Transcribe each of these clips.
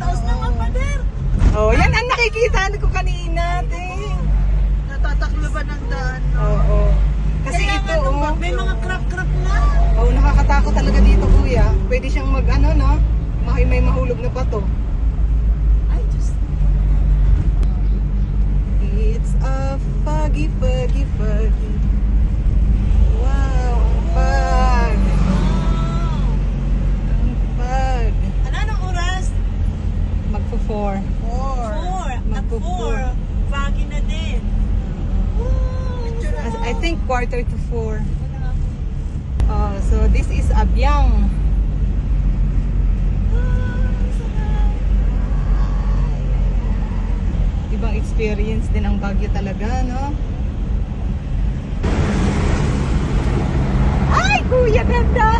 taos naman, pader. Oh, yan ang nakikita ko kanina, te. Natataklo ba ng daan? Oo. Kasi Kaya ito, nga nung oh. may mga crap-crap na. Oh, nakakatakot talaga dito, kuya. Pwede siyang mag-ano, no? May mahulog na bato. Ay, Diyos. It's a foggy, foggy, foggy. Wow, ang fog. Ang fog. Anong oras? Magpo-4. 4. At Magpo-4. 4. Foggy na din. I think 3:45. Oh, so this is Abyang. Ibang experience din ang Baguio talaga, no? Ay, kuya, ganda!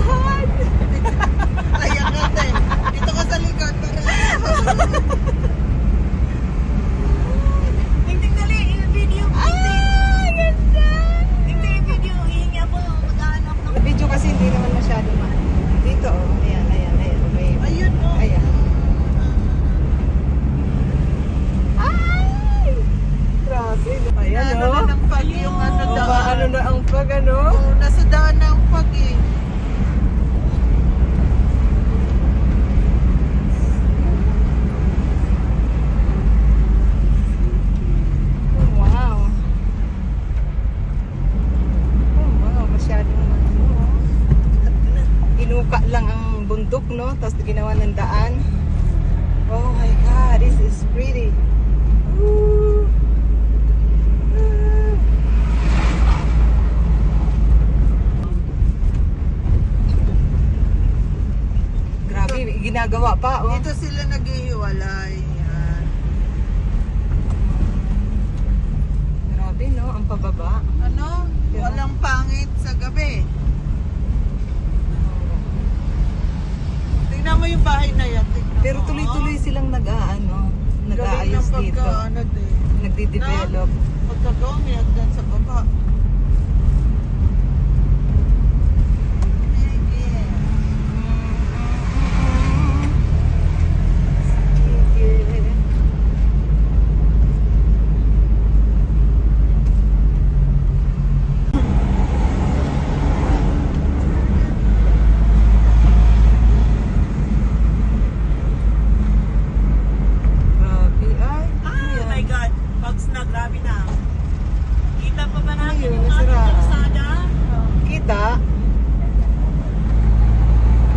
no? Tapos ginawa ng daan. Oh my God, this is pretty. Woo! Grabe, ginagawa pa. Oh. Dito sila naghihiwalay. Yan. Grabe, no? Ang pababa. Ano? Walang pangit sa gabi. Tingnan mo yung bahay na yan. Tingnan Pero mo. tuloy-tuloy silang nag-aayos dito. Nagde-develop. Pagkagawa may hagdan sa baba.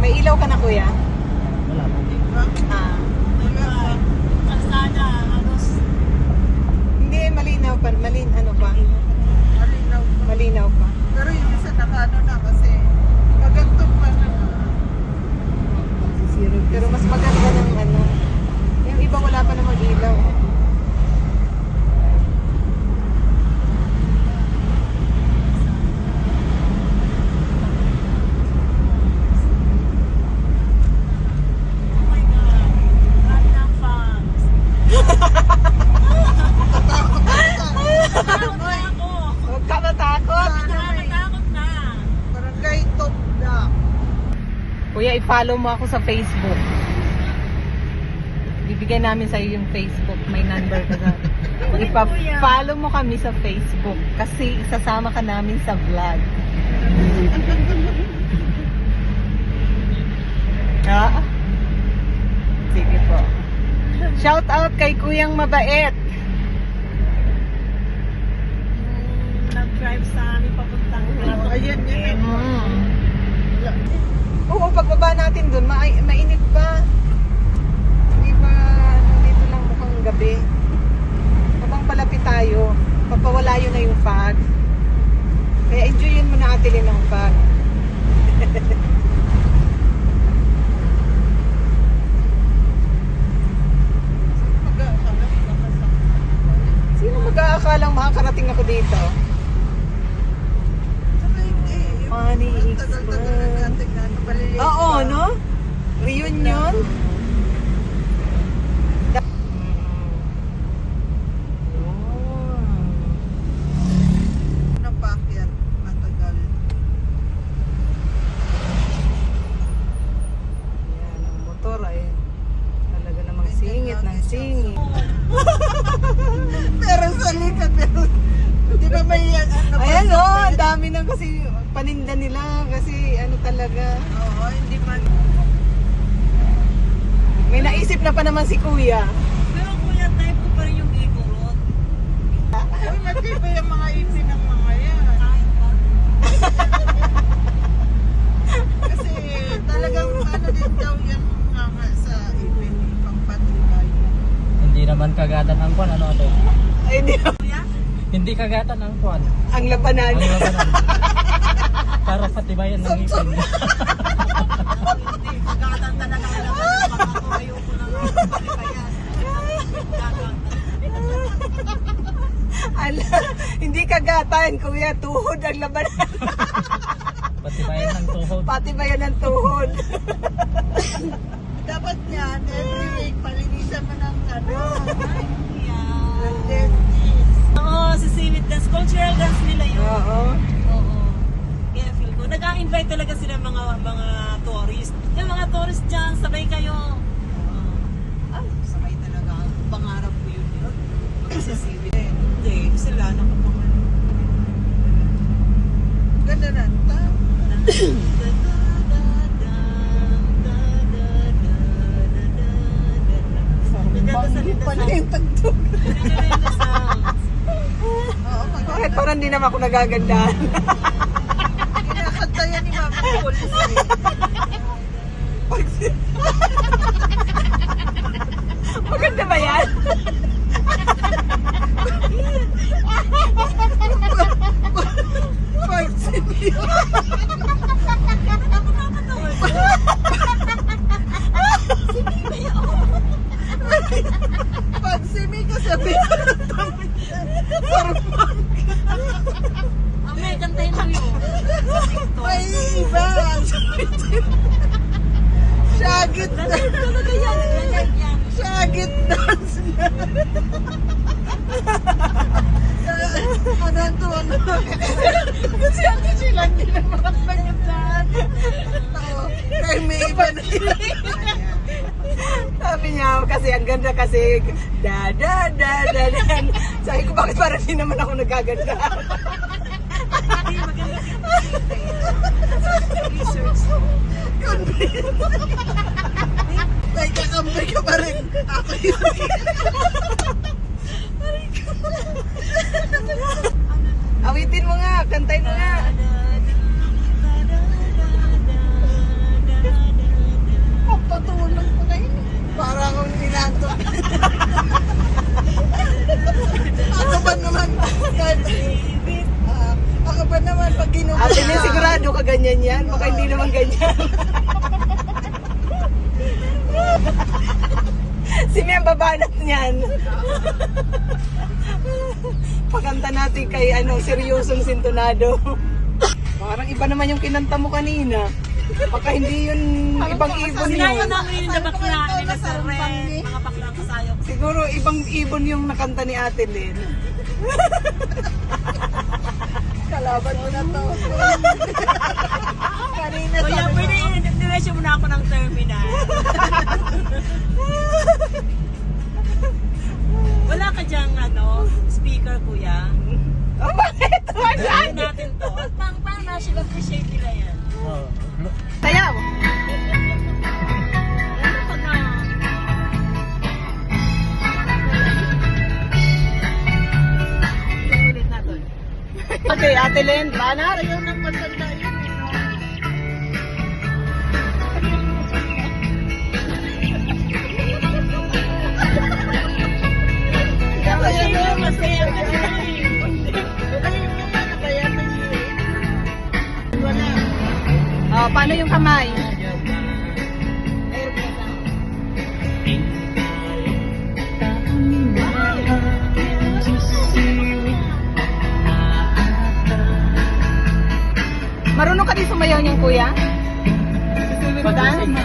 May ilaw ka na, kuya? Wala pa. Kalsada, halos. Hindi, malinaw pa. Malinaw pa. Pero yung isa nakaano na kasi magantong pa na. Pero mas maganda ng ano. Yung iba wala pa namang ilaw. Kuya, i-follow mo ako sa Facebook. Bibigyan namin sa iyo yung Facebook. May number ka na. Ipa-follow mo kami sa Facebook kasi isasama ka namin sa vlog. Ah? Sige po. Shout out kay Kuyang Mabait. Nag-drive sa amin papuntang. Ayan yan. Oo, pagbaba natin dun, mainit pa. Hindi pa, nandito lang mukhang gabi. Habang palapit tayo, papawala yun na yung fog. Kaya enjoyin mo na atilin ng fog. Sino mag-aakalang makakarating ako dito? Funny Express. Oo, no? Reunion? Ng packet, matagal. Yan, ang motor ay talaga namang lasing. Pero sa likat, pero di ba may ano? Ayan o, ang dami na kasi paninda nila kasi ano talaga. Oo, hindi man. May naisip na pa naman si Kuya. Pero kuya, type ko pa rin yung Igorot. Uy, matibay yung mga ipin ng mga yan. Kasi talagang ano din daw yung mga sa ipin, pampatibay. Hindi naman kagatan ang kwan, ano ate? Ay, di Kuya? Hindi kagatan ang kwan. ang labanan. Ang labanan. Para patibayan ng ngipin. Hindi, kagatan talaga kailangan ako. Ayoko na nga. Palipayan. Kagatan. Ala, hindi kagatan, Kuya. Tuhod ang labanan. Patibayan ng tuhod. Pati ba yan ang tuhod? Dapat yan, every week, palinisan mo ng ano, Yeah. ng dentist. Oo, si Seaweed Dance. Cultural dance nila yun. Oo. Oo. Kaya feel ko. Nag-invite talaga sila mga tourist. Yung mga tourist dyan, sabay kayo. Ay, sabay talaga. Pangarap ko yun. Magsisiwid. Hindi, sila nakapangarap. Ganda na. Nagdadasal Pala yung tagtog. Oo, Bakit parang di naman ako nagagandahan? kinakanta yan ni Mama Paul. Maganda ba yan? Pag siniyo. Pag simi ka sabi May kantayin mo yun. may iba. Shagit na. Talaga yan. Yan. Shagit dance na. Ano to? Ano? Kasi ano silang ginamak na ganyan. Oo. Kaya may iba na sila. Sabi niya, kasi ang ganda kasi, da. Sabi ko, bakit parang di naman ako nagaganda? Hindi, maganda research. May kakambay ka pa rin. Ako yun. Awitin mo nga, kantayin mo nga. Patulog ko na yun. Para akong nilato. Ako ba naman? Ako ba naman pag ginubo Ate Lynn, sigurado ka ganyan yan? Baka hindi naman ganyan. Si May ang babanat niyan. Pakanta natin kay seryosong sintonado. Parang iba naman yung kinanta mo kanina. Baka hindi yun ibang ibon Sinayo yun. namin yung bakla nila sa red. Mga baklang kasayok. Siguro ibang ibon yung nakanta ni Ate Lynn. Kalaban mo na to. Kanina Kuya, sabi pwede mo. i-diretso mo na ako ng terminal. Wala ka dyang speaker, kuya. Oh, bakit? Wala. Gawin natin to. At pang national appreciate nila yan. Oh. Sayaw. Ano pag ulit natin. Okay, Ate Lynn, banat. Ayaw nang matanda yun. Masaya, masaya, masaya. Oh, paano yung kamay? Marunong ka din sumayaw niyan, kuya? Sisiwit dance?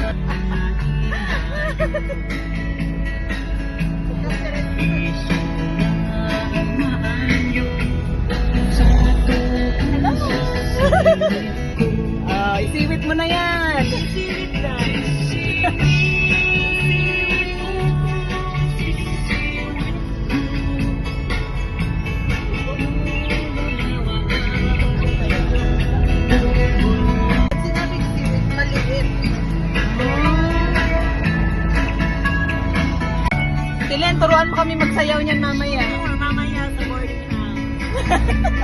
Isiwit mo na yan. Sirit dance. Ellen, turuan mo kami magsayaw niyan mamaya. Mamaya sa boarding house.